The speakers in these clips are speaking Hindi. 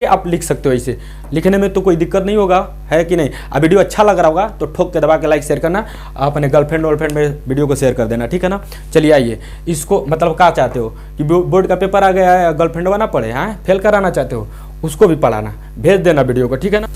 आप लिख सकते हो। इसे लिखने में तो कोई दिक्कत नहीं होगा, है कि नहीं। अब वीडियो अच्छा लग रहा होगा तो ठोक के दबा के लाइक शेयर करना, अपने गर्लफ्रेंड वर्लफ्रेंड में वीडियो को शेयर कर देना, ठीक है ना। चलिए आइए, इसको मतलब क्या चाहते हो कि बोर्ड का पेपर आ गया है, गर्लफ्रेंड बना पड़े, हाँ फेल कराना चाहते हो, उसको भी पढ़ाना, भेज देना वीडियो को, ठीक है ना।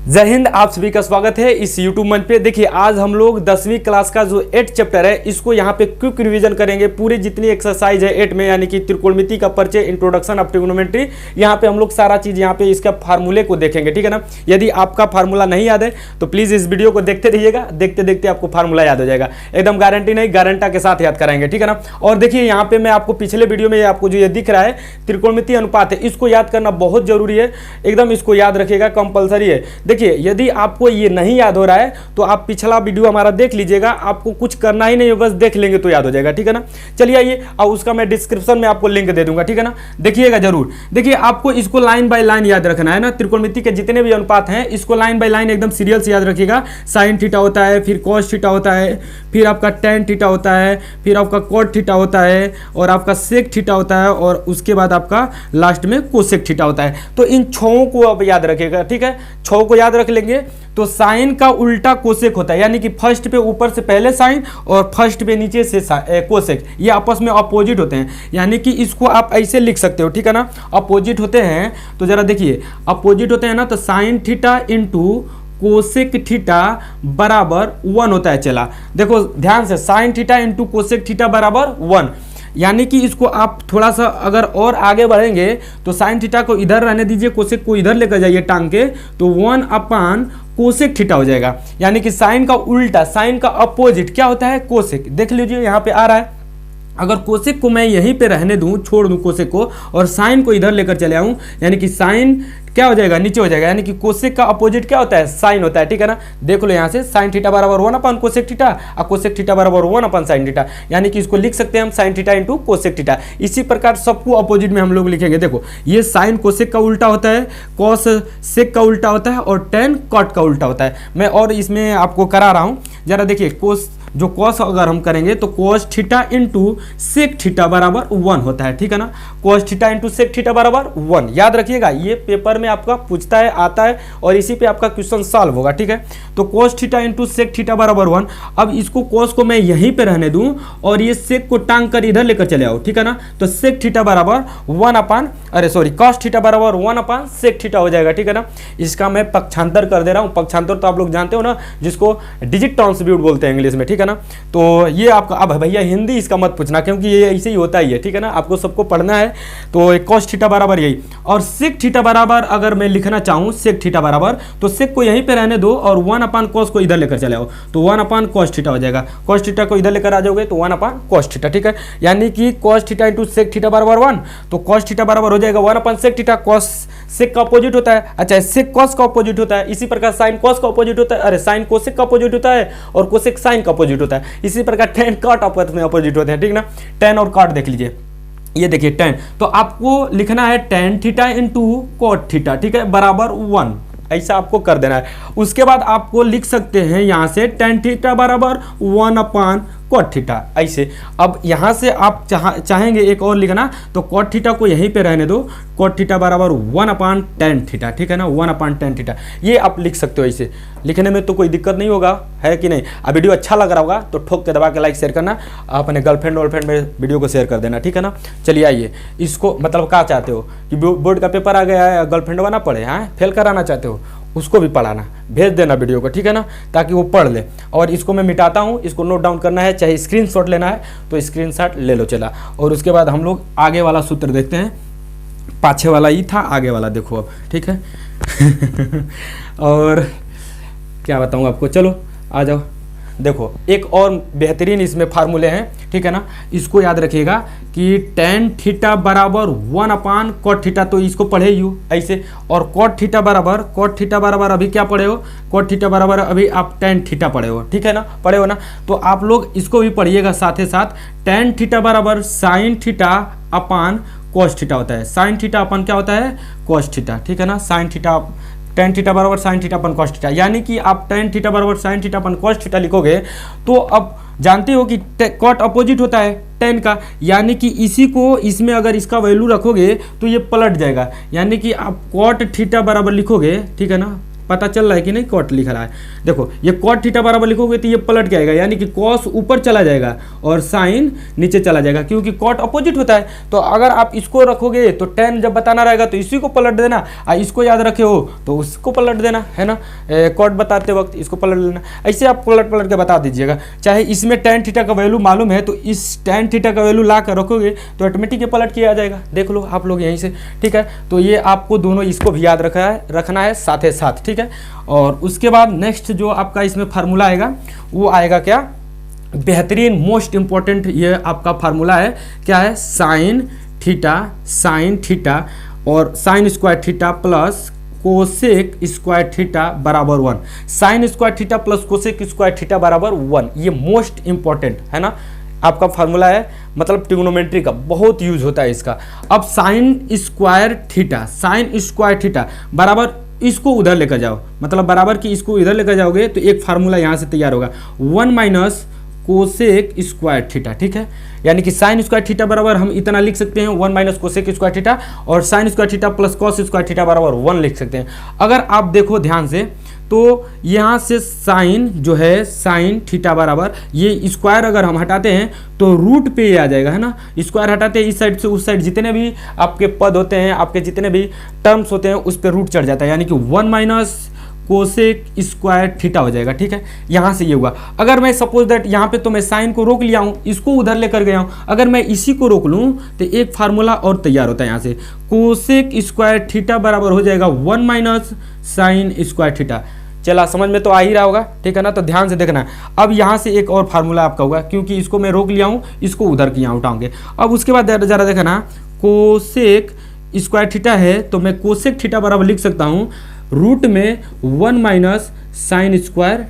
जय हिंद, आप सभी का स्वागत है इस YouTube मंच पे। देखिए आज हम लोग 10वीं क्लास का जो 8 चैप्टर है इसको यहाँ पे क्विक रिवीजन करेंगे। पूरी जितनी एक्सरसाइज है 8 में, यानी कि त्रिकोणमिति का परिचय, इंट्रोडक्शन ऑफ ट्रिग्नोमेट्री, यहाँ पे हम लोग सारा चीज यहाँ पे इसका फार्मूले को देखेंगे, ठीक है ना। यदि आपका फार्मूला नहीं याद है तो प्लीज इस वीडियो को देखते रहिएगा, देखते देखते आपको फार्मूला याद हो जाएगा। एकदम गारंटी नहीं, गारंटा के साथ याद कराएंगे, ठीक है ना। और देखिए यहाँ पे मैं आपको पिछले वीडियो में आपको जो ये दिख रहा है त्रिकोणमिति अनुपात है, इसको याद करना बहुत जरूरी है, एकदम इसको याद रखिएगा, कंपलसरी है। देखिए यदि आपको ये नहीं याद हो रहा है तो आप पिछला वीडियो हमारा देख लीजिएगा, आपको कुछ करना ही नहीं है, बस देख लेंगे तो याद हो जाएगा, ठीक है ना। चलिए आइए, और उसका मैं डिस्क्रिप्शन में आपको लिंक दे दूंगा, ठीक है ना, देखिएगा जरूर। देखिए आपको इसको लाइन बाय लाइन याद रखना है ना, त्रिकोणमिति के जितने भी अनुपात हैं इसको लाइन बाय लाइन एकदम सीरियल से याद रखिएगा। साइन थीटा होता है, फिर कॉस थीटा होता है, फिर आपका टेन थीटा होता है, फिर आपका कॉट थीटा होता है, और आपका सेक थीटा होता है, और उसके बाद आपका लास्ट में कोसेक थीटा होता है। तो इन छहों को आप याद रखिएगा, ठीक है। छहों को याद रख लेंगे तो साइन का उल्टा कोसेक होता है, यानी कि फर्स्ट पे ऊपर से पहले साइन और फर्स्ट पे नीचे से कोसेक, ये आपस में अपोजिट होते हैं, यानी कि इसको आप ऐसे लिख सकते हो, ठीक है ना। अपोजिट होते हैं तो जरा देखिए, अपोजिट होते हैं ना, तो sine theta into cosec theta बराबर 1 होता है। चला देखो ध्यान से, sine theta into cosec theta बराबर 1, यानी कि इसको आप थोड़ा सा अगर और आगे बढ़ेंगे तो साइन थीटा को इधर रहने दीजिए, कोसेक को इधर लेकर जाइए टांग के, तो 1 अपान कोसेक थीटा हो जाएगा। यानी कि साइन का उल्टा, साइन का अपोजिट क्या होता है, कोसेक। देख लीजिए यहाँ पे आ रहा है, अगर कोसेक को मैं यहीं पे रहने दूं, छोड़ दूं कोसेक को, और साइन को इधर लेकर चले आऊं, यानी कि साइन क्या हो जाएगा, नीचे हो जाएगा, यानी कि कोसेक का अपोजिट क्या होता है, साइन होता है, ठीक है ना। देख लो यहाँ से, साइन थीटा बराबर 1 अपान कोसेक थीटा, और कोसेक थीटा बराबर 1 अपान साइन थीटा, यानी कि इसको लिख सकते हैं हम sine theta into cosec theta. इसी प्रकार सबको अपोजिट में हम लोग लिखेंगे। देखो ये साइन कोसेक का उल्टा होता है, कॉस सेक का उल्टा होता है, और टेन कॉट का उल्टा होता है। मैं और इसमें आपको करा रहा हूँ, जरा देखिए, कोस जो कॉस अगर हम करेंगे तो cos theta into sec theta बराबर 1 होता है, ठीक है ना। Cos theta into sec theta बराबर 1 याद रखिएगा, ये पेपर में आपका पूछता है, आता है, और इसी पे आपका क्वेश्चन सॉल्व होगा, ठीक है। तो cos theta into sec theta बराबर 1। अब इसको कॉस को मैं यहीं पे रहने दूं और ये सेक को टांग कर इधर लेकर चले आओ, ठीक है ना। तो सेक थीटा बराबर 1 अपान, अरे सॉरी, कॉस थीटा बराबर 1 अपान सेक थीटा हो जाएगा, ठीक है ना। इसका मैं पक्षांतर कर दे रहा हूँ। पक्षांतर तो आप लोग जानते हो ना, जिसको डिजिट ट्रांसम्यूट बोलते हैं इंग्लिश में, ठीक है ना। तो ये आपका, अब भैया हिंदी इसका मत पूछना क्योंकि ये ऐसे ही होता ही है, ठीक है ना, आपको सबको पढ़ना है। तो कॉस थीटा बराबर यही, और सेक थीटा बराबर अगर मैं लिखना चाहूँ सेक थीटा बराबर, तो सेक को यहीं पे रहने दो और 1 अपान कॉस को इधर लेकर चले आओ, तो 1 अपान कॉस थीटा हो जाएगा। कॉस थीटा को इधर लेकर आ जाओगे तो 1 अपान कॉस थीटा, ठीक है। यानी कि cos theta into sec theta बराबर 1, तो कॉस थीटा बराबर हो जाएगा 1 अपान सेक थीटा। कॉस सेक का अपोजिट होता है, अच्छा सेक कॉस का अपोजिट होता है, इसी प्रकार साइन कॉस का अपोजिट होता है, अरे साइन कोसेक का अपोजिट होता है, और कोसेक साइन का अपोजिट होता है। इसी प्रकार टेन कॉट आपस में अपोजिट होते हैं, ठीक ना। टेन और कॉट देख लीजिए, ये देखिए टेन, तो आपको लिखना है tan theta into cot theta, ठीक है, बराबर 1, ऐसा आपको कर देना है। उसके बाद आपको लिख सकते हैं यहाँ से टेन थीटा बराबर 1 अपान कॉट थीटा, ऐसे। अब यहाँ से आप चाहेंगे एक और लिखना, तो कॉट थीटा को यहीं पे रहने दो, कॉट थीटा बराबर 1 अपान टेन थीटा, ठीक है ना, 1 अपान टेन थीटा, ये आप लिख सकते हो। ऐसे लिखने में तो कोई दिक्कत नहीं होगा, है कि नहीं। अब वीडियो अच्छा लग रहा होगा तो ठोक के दबा के लाइक शेयर करना, अपने गर्लफ्रेंड वर्लफ्रेंड में वीडियो को शेयर कर देना, ठीक है ना। चलिए आइए, इसको मतलब क्या चाहते हो कि बोर्ड का पेपर आ गया है, गर्लफ्रेंड बना पड़े, हाँ फेल कराना चाहते हो, उसको भी पढ़ाना, भेज देना वीडियो को, ठीक है ना, ताकि वो पढ़ ले। और इसको मैं मिटाता हूँ, इसको नोट डाउन करना है, चाहे स्क्रीनशॉट लेना है तो स्क्रीनशॉट ले लो, चला। और उसके बाद हम लोग आगे वाला सूत्र देखते हैं, पाछे वाला ही था, आगे वाला देखो अब, ठीक है। और क्या बताऊँ आपको, चलो आ जाओ। देखो एक और बेहतरीन इसमें फार्मूले हैं, ठीक है ना, इसको याद रखिएगा कि टेन थीटा बराबर 1 अपान कॉट थीटा, तो इसको पढ़े यू ऐसे, और कॉट थीटा बराबर अभी क्या पढ़े हो, कॉट थीटा बराबर अभी आप टेन थीटा पढ़े हो, ठीक है ना, पढ़े हो ना। तो आप लोग इसको भी पढ़िएगा साथ ही साथ, टेन थीटा बराबर sine theta upon cos theta होता है। साइन थीटा अपन क्या होता है, कॉस थीटा, ठीक है ना। साइन थीटा, टेन थीटा बराबर साइन थीटा अपन कॉस थीटा, यानी कि आप टेन थीटा बराबर साइन थीटा अपन कॉस थीटा लिखोगे तो अब जानते हो कि कॉट अपोजिट होता है टेन का, यानी कि इसी को इसमें अगर इसका वैल्यू रखोगे तो ये पलट जाएगा, यानी कि आप कॉट थीटा बराबर लिखोगे, ठीक है ना, पता चल रहा है कि नहीं, कॉट लिख रहा है, देखो ये कॉट थीटा बराबर लिखोगे तो ये पलट के आएगा, यानी कि कॉस ऊपर चला जाएगा और साइन नीचे चला जाएगा, क्योंकि कॉट अपोजिट होता है। तो अगर आप इसको रखोगे तो टेन जब बताना रहेगा तो इसी को पलट देना, और इसको याद रखे हो तो उसको पलट देना, है ना, कॉट बताते वक्त इसको पलट लेना, ऐसे आप पलट के बता दीजिएगा। चाहे इसमें टेन थीटा का वैल्यू मालूम है तो इस टेन थीटा का वैल्यू ला कर रखोगे तो ऑटोमेटिक ये पलट के आ जाएगा, देख लो आप लोग यहीं से, ठीक है। तो ये आपको दोनों इसको भी याद रखना है साथ साथ, ठीक है। और उसके बाद नेक्स्ट जो आपका इसमें फार्मूला आएगा वो आएगा क्या, बेहतरीन मोस्ट इंपॉर्टेंट ये आपका फार्मूला है, क्या है, साइन थीटा और sine square theta plus cosec square theta बराबर 1, sine square theta plus cosec square theta बराबर 1, ये मोस्ट इंपॉर्टेंट है ना आपका फार्मूला है, मतलब ट्रिग्नोमेट्री का बहुत यूज होता है इसका। अब साइन स्क्वायर थीटा बराबर इसको उधर लेकर जाओ, मतलब बराबर की इसको इधर लेकर जाओगे तो एक फार्मूला यहाँ से तैयार होगा, 1 माइनस कोसेक स्क्वायर थीटा, ठीक है। यानी कि साइन स्क्वायर थीटा बराबर हम इतना लिख सकते हैं 1 माइनस कोसेक स्क्वायर थीटा, और sine square theta plus cos square theta बराबर 1 लिख सकते हैं। अगर आप देखो ध्यान से तो यहाँ से साइन जो है साइन थीटा बराबर ये स्क्वायर अगर हम हटाते हैं तो रूट पे ये आ जाएगा, है ना, स्क्वायर हटाते हैं इस साइड से उस साइड, जितने भी आपके पद होते हैं, आपके जितने भी टर्म्स होते हैं उस पर रूट चढ़ जाता है, यानी कि 1 माइनस कोसेक स्क्वायर थीटा हो जाएगा, ठीक है। यहाँ से ये हुआ। अगर मैं सपोज दैट यहाँ पे तो मैं साइन को रोक लिया हूँ, इसको उधर लेकर गया हूँ, अगर मैं इसी को रोक लूँ तो एक फार्मूला और तैयार होता है यहाँ से, कोसेक स्क्वायर थीटा बराबर हो जाएगा 1 माइनस साइन स्क्वायर थीटा। चला समझ में तो आ ही रहा होगा, ठीक है ना। तो ध्यान से देखना, अब यहाँ से एक और फार्मूला आपका होगा, क्योंकि इसको मैं रोक लिया हूँ, इसको उधर की यहाँ उठाऊंगे। अब उसके बाद जरा देखना, कोसेक स्क्वायर थीटा है तो मैं कोसेक थीटा बराबर लिख सकता हूँ रूट में 1 माइनस साइन स्क्वायर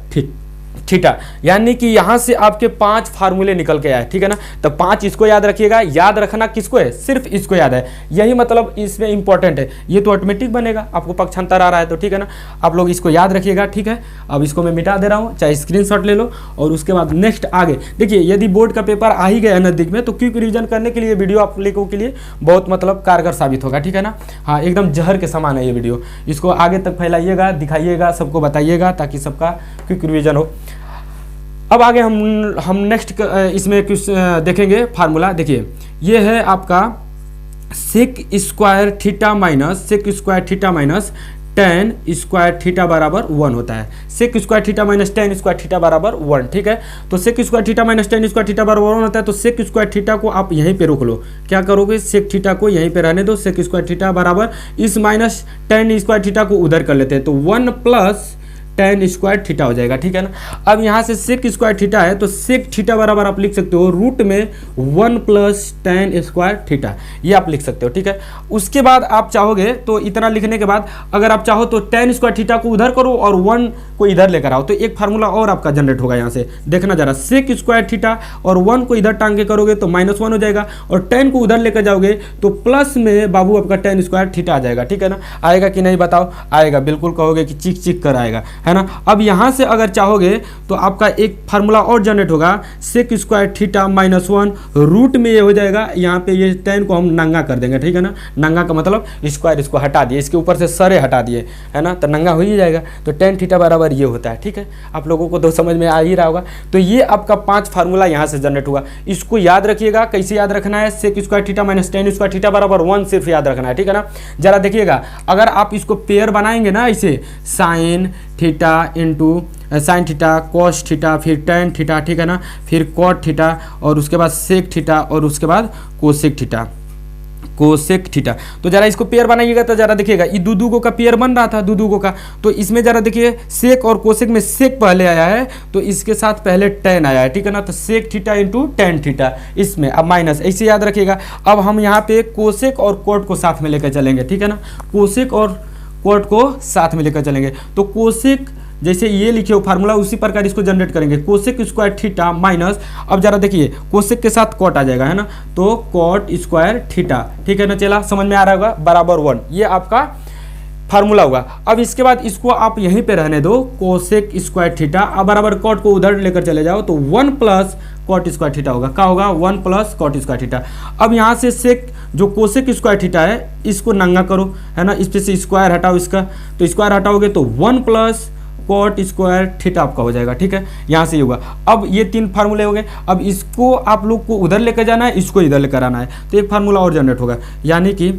थीटा, यानी कि यहाँ से आपके 5 फार्मूले निकल के आए, ठीक है ना। तो 5 इसको याद रखिएगा, याद रखना किसको है, सिर्फ इसको याद है, यही मतलब इसमें इंपॉर्टेंट है, ये तो ऑटोमेटिक बनेगा, आपको पक्षांतर आ रहा है तो, ठीक है ना। आप लोग इसको याद रखिएगा, ठीक है। अब इसको मैं मिटा दे रहा हूँ, चाहे स्क्रीनशॉट ले लो। और उसके बाद नेक्स्ट आगे देखिए, यदि बोर्ड का पेपर आ ही गया नज़दीक में तो क्विक रिवीजन करने के लिए वीडियो आप लोगों के लिए बहुत मतलब कारगर साबित होगा, ठीक है ना। हाँ, एकदम जहर के समान है ये वीडियो, इसको आगे तक फैलाइएगा, दिखाइएगा, सबको बताइएगा ताकि सबका क्विक रिवीजन हो। अब आगे हम नेक्स्ट इसमें कुछ देखेंगे फार्मूला। देखिए ये है आपका sec square theta minus tan square theta बराबर 1 होता है, sec square theta minus tan square theta बराबर 1, ठीक है। तो sec square theta minus tan square theta बराबर 1 होता है, तो सेक स्क्वायर थीटा को आप यहीं पे रोक लो, क्या करोगे, सेक थीटा को यहीं पे रहने दो, सेक स्क्वायर थीटा बराबर इस माइनस टेन स्क्वायर थीटा को उधर कर लेते हैं, तो 1 प्लस टेन स्क्वायर थीटा हो जाएगा, ठीक है ना। अब यहाँ से सेक स्क्वायर थीटा है तो सेक थीटा बराबर आप लिख सकते हो रूट में 1 प्लस टेन स्क्वायर थीटा, ये आप लिख सकते हो, ठीक है। उसके बाद आप चाहोगे तो इतना लिखने के बाद अगर आप चाहो तो टेन स्क्वायर थीटा को उधर करो और 1 को इधर लेकर आओ, तो एक फार्मूला और आपका जनरेट होगा। यहाँ से देखना जरा, सेक स्क्वायर थीटा और 1 को इधर टांग के करोगे तो -1 हो जाएगा, और 10 को उधर लेकर जाओगे तो प्लस में बाबू आपका टेन स्क्वायर थीटा आ जाएगा, ठीक है ना। आएगा कि नहीं बताओ, आएगा, बिल्कुल कहोगे कि चिक चिक कर आएगा, है ना। अब यहाँ से अगर चाहोगे तो आपका एक फार्मूला और जनरेट होगा, सेक स्क्वायर थीटा -1 रूट में ये हो जाएगा, यहाँ पे ये 10 को हम नंगा कर देंगे, ठीक है ना। नंगा का मतलब स्क्वायर इसको हटा दिए, इसके ऊपर से सरे हटा दिए, है ना, तो नंगा हो ही जाएगा। तो टेन थीटा बराबर ये होता है, ठीक है। आप लोगों को तो समझ में आ ही रहा होगा। तो ये आपका 5 फार्मूला यहाँ से जनरेट हुआ, इसको याद रखिएगा। कैसे याद रखना है, sec square theta minus tan square theta बराबर 1 सिर्फ याद रखना है, ठीक है ना। जरा देखिएगा, अगर आप इसको पेयर बनाएंगे ना, इसे sine theta into sine theta cos theta फिर टेन थीटा, ठीक है ना, फिर कॉट थीटा और उसके बाद सेक थीटा और उसके बाद कोसेक थीटा, तो जरा इसको पेयर बनाइएगा तो जरा देखिएगा, ये दो का पेयर बन रहा था, दो का, तो इसमें जरा देखिए सेक और कोसेक में सेक पहले आया है तो इसके साथ पहले टेन आया है, ठीक है ना। तो sec theta into tan theta, इसमें अब माइनस, ऐसे याद रखिएगा। अब हम यहाँ पे कोसेक और कॉट को साथ में लेकर चलेंगे, ठीक है ना, कोसेक और कॉट को साथ में लेकर चलेंगे। तो कोसेक जैसे ये लिखे हो फार्मूला उसी प्रकार इसको जनरेट करेंगे, कोसेक स्क्वायर थीटा माइनस, अब जरा देखिए कोसेक के साथ कॉट आ जाएगा, है ना, तो कॉट स्क्वायर थीटा, ठीक है ना। चला समझ में आ रहा होगा, बराबर 1, ये आपका फार्मूला होगा। अब इसके बाद इसको आप यहीं पे रहने दो, कोसेक स्क्वायर थीटा, अब बराबर कॉट को उधर लेकर चले जाओ तो 1 प्लस कॉट स्क्वायर थीटा होगा। क्या होगा? 1 प्लस कॉट स्क्वायर थीटा। अब यहाँ से सेक जो कोसेक स्क्वायर थीटा है इसको नंगा करो, है ना, इस पे से स्क्वायर हटाओ इसका, तो स्क्वायर हटाओगे तो 1 प्लस कॉट स्क्वायर थीटा आपका हो जाएगा। ठीक है, यहाँ से ही होगा। अब ये 3 फार्मूले हो गए। अब इसको आप लोग को उधर लेकर जाना है, इसको इधर लेकर आना है, तो एक फार्मूला और जनरेट होगा। यानी कि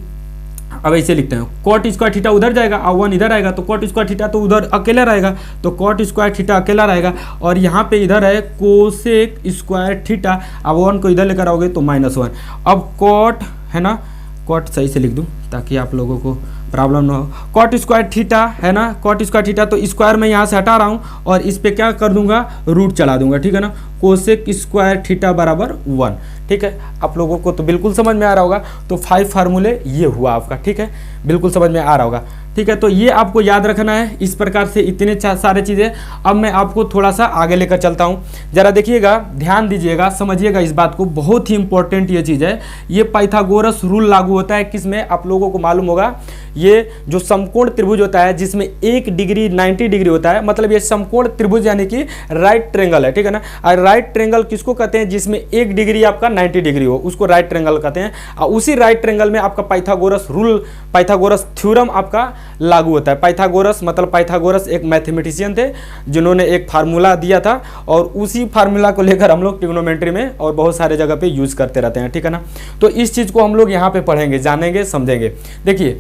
अब ऐसे लिखते हैं, कॉट स्क्वायर थीटा उधर जाएगा और 1 इधर आएगा, तो कॉट स्क्वायर थीटा तो उधर अकेला रहेगा, तो कॉट स्क्वायर थीटा अकेला रहेगा, और यहाँ पे इधर है कोसेक स्क्वायर थीटा, अब 1 को इधर लेकर आओगे तो -1। अब कॉट, है ना, कॉट सही से लिख दूँ ताकि आप लोगों को प्रॉब्लम ना हो। कॉट स्क्वायर थीटा, है ना, कॉट स्क्वायर थीटा, तो स्क्वायर मैं यहाँ से हटा रहा हूँ और इस पे क्या कर दूंगा, रूट चला दूंगा। ठीक है ना, कोसेक स्क्वायर थीटा बराबर 1। ठीक है, आप लोगों को तो बिल्कुल समझ में आ रहा होगा। तो 5 फार्मूले ये हुआ आपका। ठीक है, बिल्कुल समझ में आ रहा होगा। ठीक है, तो ये आपको याद रखना है। इस प्रकार से इतने सारे चीज़ें। अब मैं आपको थोड़ा सा आगे लेकर चलता हूँ, जरा देखिएगा, ध्यान दीजिएगा, समझिएगा इस बात को, बहुत ही इंपॉर्टेंट ये चीज़ है। ये पाइथागोरस रूल लागू होता है किसमें, आप लोगों को मालूम होगा, ये जो समकोण त्रिभुज होता है जिसमें 1 डिग्री 90 डिग्री होता है, मतलब ये समकोण त्रिभुज यानी कि राइट ट्रेंगल है। ठीक है ना, और राइट ट्रेंगल किसको कहते हैं, जिसमें 1 डिग्री आपका 90 डिग्री हो, उसको राइट ट्रेंगल कहते हैं। और उसी राइट ट्रेंगल में आपका पाइथागोरस रूल, पाइथागोरस थ्योरम आपका लागू होता है। पाइथागोरस मतलब पाइथागोरस एक मैथमेटिशियन थे जिन्होंने एक फार्मूला दिया था, और उसी फार्मूला को लेकर हम लोग ट्रिग्नोमेट्री में और बहुत सारे जगह पे यूज करते रहते हैं। ठीक है ना, तो इस चीज़ को हम लोग यहाँ पे पढ़ेंगे, जानेंगे, समझेंगे। देखिए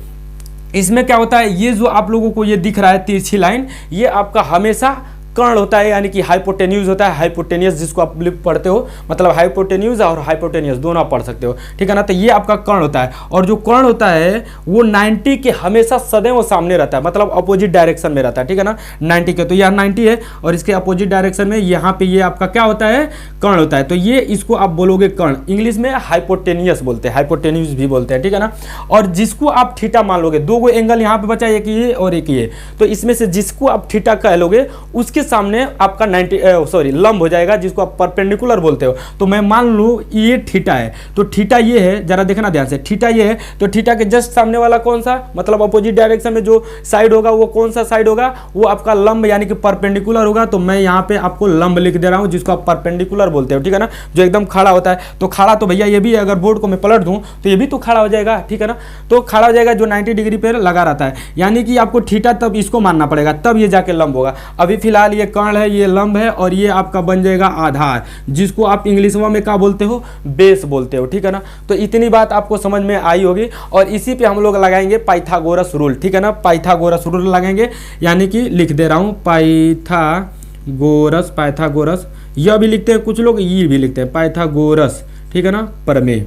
इसमें क्या होता है, ये जो आप लोगों को ये दिख रहा है तिरछी लाइन, ये आपका हमेशा कर्ण होता है, यानी कि हाइपोटेन्यूज होता है। हाइपोटेनियस जिसको आप पढ़ते हो, मतलब हाइपोटेन्यूज और हाइपोटेनियस दोनों आप पढ़ सकते हो। ठीक है ना, तो ये आपका कर्ण होता है, और जो कर्ण होता है वो 90 के हमेशा सदैव सामने रहता है, मतलब अपोजिट डायरेक्शन में रहता है। ठीक है ना, 90 के, तो यह 90 है और इसके अपोजिट डायरेक्शन में यहाँ पे ये आपका क्या होता है, कर्ण होता है। तो ये इसको आप बोलोगे कर्ण, इंग्लिश में हाइपोटेनियस बोलते हैं, हाइपोटेन्यूज भी बोलते हैं। ठीक है ना, और जिसको आप थीटा मान लोगे, 2 एंगल यहाँ पे बचा, एक ये और एक ये, तो इसमें से जिसको आप थीटा कह लोगे उसके सामने आपका 90 लंब हो जाएगा, जिसको आप परपेंडिकुलर बोलते हो। तो मैं मान लूं ये थीटा है, तो थीटा ये है, जरा देखना ध्यान से, थीटा ये है, तो थीटा के जस्ट सामने वाला कौन सा, मतलब अपोजिट डायरेक्शन में जो साइड होगा वो कौन सा साइड होगा, वो आपका लंब यानी कि परपेंडिकुलर होगा। तो मैं यहाँ पे आपको लंब लिख दे रहा हूँ, जिसको आप परपेंडिकुलर बोलते हो। ठीक है ना, जो एकदम खड़ा होता है, तो खड़ा तो भैया ये भी है, अगर बोर्ड को मैं पलट दूं तो ये भी तो खड़ा हो जाएगा। ठीक है ना, तो खड़ा हो जाएगा, जो 90 डिग्री पे लगा रहता है, यानी कि आपको थीटा तब इसको मानना पड़ेगा, तब ये जाके लंब होगा। अभी फिलहाल ये कर्ण है, ये लंब है, और ये आपका बन जाएगा आधार, जिसको आप इंग्लिश में क्या बोलते हो, बेस बोलते हो। ठीक है ना, तो इतनी बात आपको समझ में आई होगी, और इसी पे हम लोग लगाएंगे पाइथागोरस रूल। ठीक है ना, पाइथागोरस रूल लगाएंगे, यानी कि लिख दे रहा हूं पाइथागोरस, पाइथागोरस यह भी लिखते हैं कुछ लोग, ये भी लिखते हैं पाइथागोरस। ठीक है ना, प्रमेय,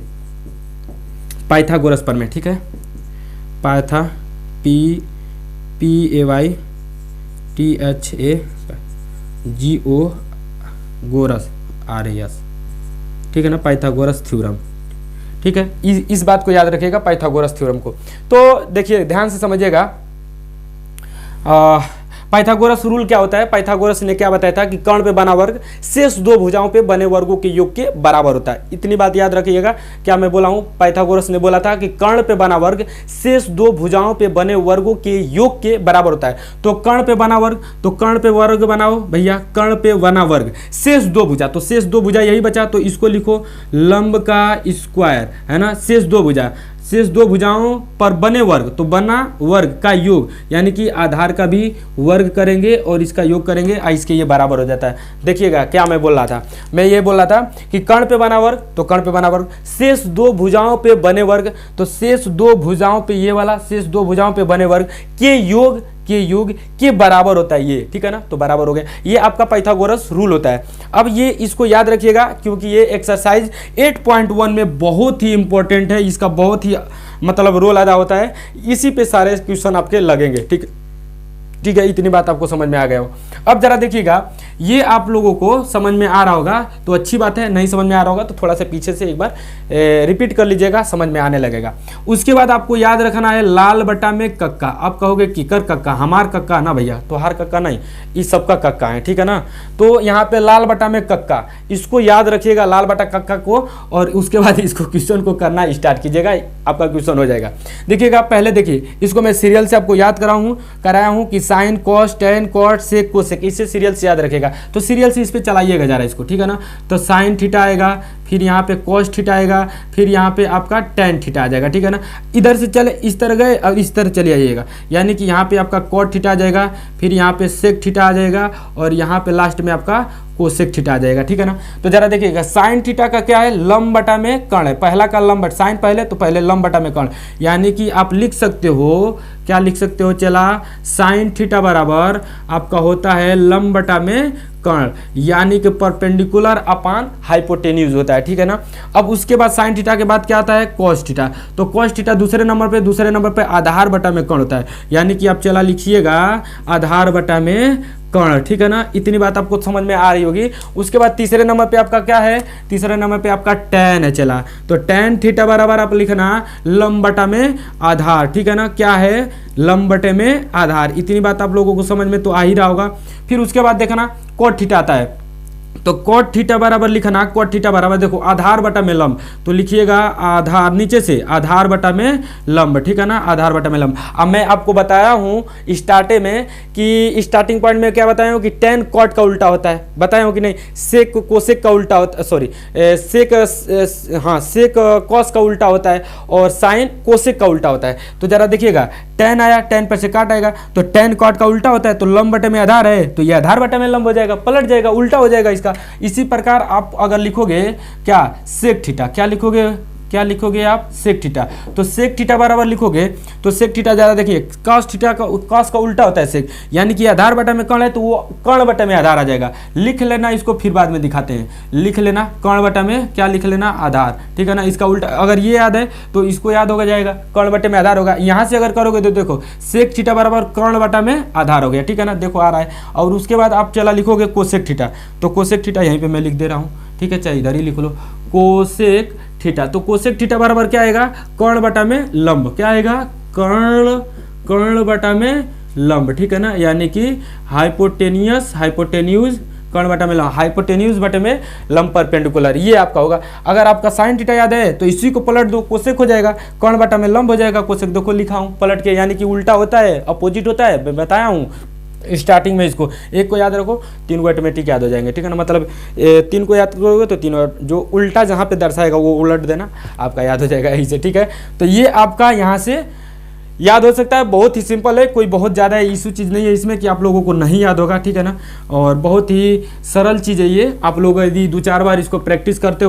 पाइथागोरस प्रमेय। ठीक है, पाइथा PAYTHA गोरस RAS। ठीक है ना, पाइथागोरस थ्योरम। ठीक है, इस बात को याद रखिएगा, पाइथागोरस थ्योरम को। तो देखिए ध्यान से समझिएगा, पाइथागोरस रूल क्या होता है। पाइथागोरस ने क्या बताया था कि कर्ण पे बना वर्ग शेष 2 भुजाओं पे बने वर्गों के योग के बराबर होता है। इतनी बात याद रखिएगा। क्या मैं बोला हूं, पाइथागोरस ने बोला था कि कर्ण पे बना वर्ग शेष 2 भुजाओं पे बने वर्गों के योग के बराबर होता है। तो कर्ण पे बना वर्ग, तो कर्ण पे वर्ग बनाओ भैया, कर्ण पे बना वर्ग शेष 2 भुजा, तो शेष 2 भुजा यही बचा, तो इसको लिखो लंब का स्क्वायर, है ना, शेष 2 भुजा, शेष 2 भुजाओं पर बने वर्ग, तो बना वर्ग का योग, यानी कि आधार का भी वर्ग करेंगे और इसका योग करेंगे, इसके ये बराबर हो जाता है। देखिएगा क्या मैं बोल रहा था, मैं ये बोल रहा था कि कर्ण पे बना वर्ग, तो कर्ण पे बना वर्ग शेष 2 भुजाओं पे बने वर्ग, तो शेष 2 भुजाओं पे ये वाला शेष 2 भुजाओं पे बने वर्ग के योग के बराबर होता है ये। ठीक है ना, तो बराबर हो गया, ये आपका पाइथागोरस रूल होता है। अब ये इसको याद रखिएगा, क्योंकि ये एक्सरसाइज 8.1 में बहुत ही इंपॉर्टेंट है, इसका बहुत ही मतलब रोल अदा होता है, इसी पे सारे क्वेश्चन आपके लगेंगे। ठीक है, ठीक है, इतनी बात आपको समझ में आ गया हो। अब जरा देखिएगा, ये आप लोगों को समझ में आ रहा होगा तो अच्छी बात है, नहीं समझ में आ रहा होगा तो थोड़ा सा पीछे से एक बार रिपीट कर लीजिएगा, समझ में आने लगेगा। उसके बाद आपको याद रखना है लाल बटा में कक्का। आप कहोगे किकर कक्का, हमार कक्का ना भैया, तो हर कक्का नहीं, इस सबका कक्का है, ठीक है ना। तो यहाँ पे लाल बटा में कक्का, इसको याद रखिएगा लाल बटा कक्का को, और उसके बाद इसको क्वेश्चन को करना स्टार्ट कीजिएगा, आपका क्वेश्चन हो जाएगा। देखिएगा पहले देखिए, इसको मैं सीरियल से आपको याद कराया हूँ कि sin cos tan cot sec cosec, इससे सीरियल से याद रखेगा। तो सीरियल से इस पे चलाइएगा जरा इसको, ठीक है ना। तो साइन थीटा आएगा, फिर यहाँ पे कॉस थीटा आएगा, फिर यहाँ पे आपका टेन थीटा आ जाएगा, ठीक है ना। इधर से चले इस तरह गए और इस तरह चले आइएगा, यानी कि यहाँ पे आपका कॉट थीटा आ जाएगा, फिर यहाँ पे सेक थीटा आ जाएगा, और यहाँ पे लास्ट में आपका कोसेक थीटा आ जाएगा, ठीक है ना। तो जरा देखिएगा, साइन थीटा का क्या है, लंब बटा में कर्ण है, पहला का लंब बटा, साइन पहले तो पहले लंब बटा में कर्ण, यानी कि आप लिख सकते हो, क्या लिख सकते हो, चला साइन थीटा बराबर आपका होता है लंब बटा में कर्ण, यानी कि परपेंडिकुलर अपान हाइपोटेन्यूज होता है, ठीक है ना। अब उसके बाद साइन थीटा के बाद क्या आता है, कॉस थीटा। तो कॉस थीटा दूसरे नंबर पे आधार बटा में कर्ण होता है, यानी कि आप चला लिखिएगा आधार बटा में कर्ण, ठीक है ना। इतनी बात आपको समझ में आ रही होगी। उसके बाद तीसरे नंबर पे आपका क्या है, तीसरे नंबर पे आपका टेन है, चला तो टेन थीटा बराबर आप लिखना लंब बटा में आधार, ठीक है ना। क्या है, लंब बटे में आधार। इतनी बात आप लोगों को समझ में तो आ ही रहा होगा। फिर उसके बाद देखना कॉट थीटा आता है, तो कॉट थीटा बराबर लिखना, कॉट थीटा बराबर देखो आधार बटा में लंब, तो लिखिएगा आधार, नीचे से आधार बटा में लंब, ठीक है ना, आधार बटा में लंब। अब मैं आपको बताया हूँ स्टार्टिंग में कि स्टार्टिंग पॉइंट में क्या बताया हूँ कि टेन कॉट का उल्टा होता है, बताया हूँ कि नहीं, सेक कोसेक का उल्टा होता, सॉरी सेक, हाँ सेक कॉस का उल्टा होता है, और साइन कोसेक का उल्टा होता है। तो जरा देखिएगा, टेन आया, टेन पर से काट आएगा, तो टेन कॉट का उल्टा होता है, तो लंब बटे में आधार है, तो ये आधार बटे में लंब हो जाएगा, पलट जाएगा, उल्टा हो जाएगा इसका। इसी प्रकार आप अगर लिखोगे क्या, सेक थीटा, क्या लिखोगे आप, सेक थीटा। तो सेक थीटा बराबर लिखोगे तो सेक थीटा ज़्यादा देखिए, कॉस थीटा का, कॉस का उल्टा होता है सेक, यानी कि आधार बटा में कर्ण है तो वो कर्ण बटा में आधार आ जाएगा। लिख लेना इसको, फिर बाद में दिखाते हैं, लिख लेना कर्ण बटा में क्या लिख लेना, आधार, ठीक है ना। इसका उल्टा अगर ये याद है तो इसको याद होगा जाएगा, कर्ण बटे में आधार होगा। यहाँ से अगर करोगे तो देखो सेक थीटा बराबर कर्ण बटा में आधार हो गया, ठीक है ना, देखो आ रहा है। और उसके बाद आप चला लिखोगे कोसेक थीटा, तो कोसेक थीटा यहीं पर मैं लिख दे रहा हूँ, ठीक है, चाहे इधर ही लिख लो, कोसेक थीटा। तो कोसेक थीटा बराबर क्या आएगा, कर्ण बटा में लंब, क्या आएगा, कर्ण बटा में लंब, ठीक है ना, यानी कि हाइपोटेन्यूज कर्ण बटा में लंब, हाइपोटेन्यूज बटे में लंब परपेंडिकुलर, ये आपका होगा। अगर आपका साइन थीटा याद है तो इसी को पलट दो, कोसेक हो जाएगा, कर्ण बटा में लंब हो जाएगा, कोसेक देखो लिखा हूँ पलट के, यानी कि उल्टा होता है, अपोजिट होता है, बताया हूँ स्टार्टिंग में। इसको एक को याद रखो, तीन को ऑटोमेटिक याद हो जाएंगे, ठीक है ना। मतलब तीन को याद करोगे तो तीनों जो उल्टा जहाँ पे दर्शाएगा वो उलट देना, आपका याद हो जाएगा ऐसे, ठीक है। तो ये आपका यहाँ से याद हो सकता है, बहुत ही सिंपल है, कोई बहुत ज़्यादा इशू चीज़ नहीं है इसमें कि आप लोगों को नहीं याद होगा, ठीक है ना। और बहुत ही सरल चीज़ है ये, आप लोग यदि 2-4 बार इसको प्रैक्टिस करते हो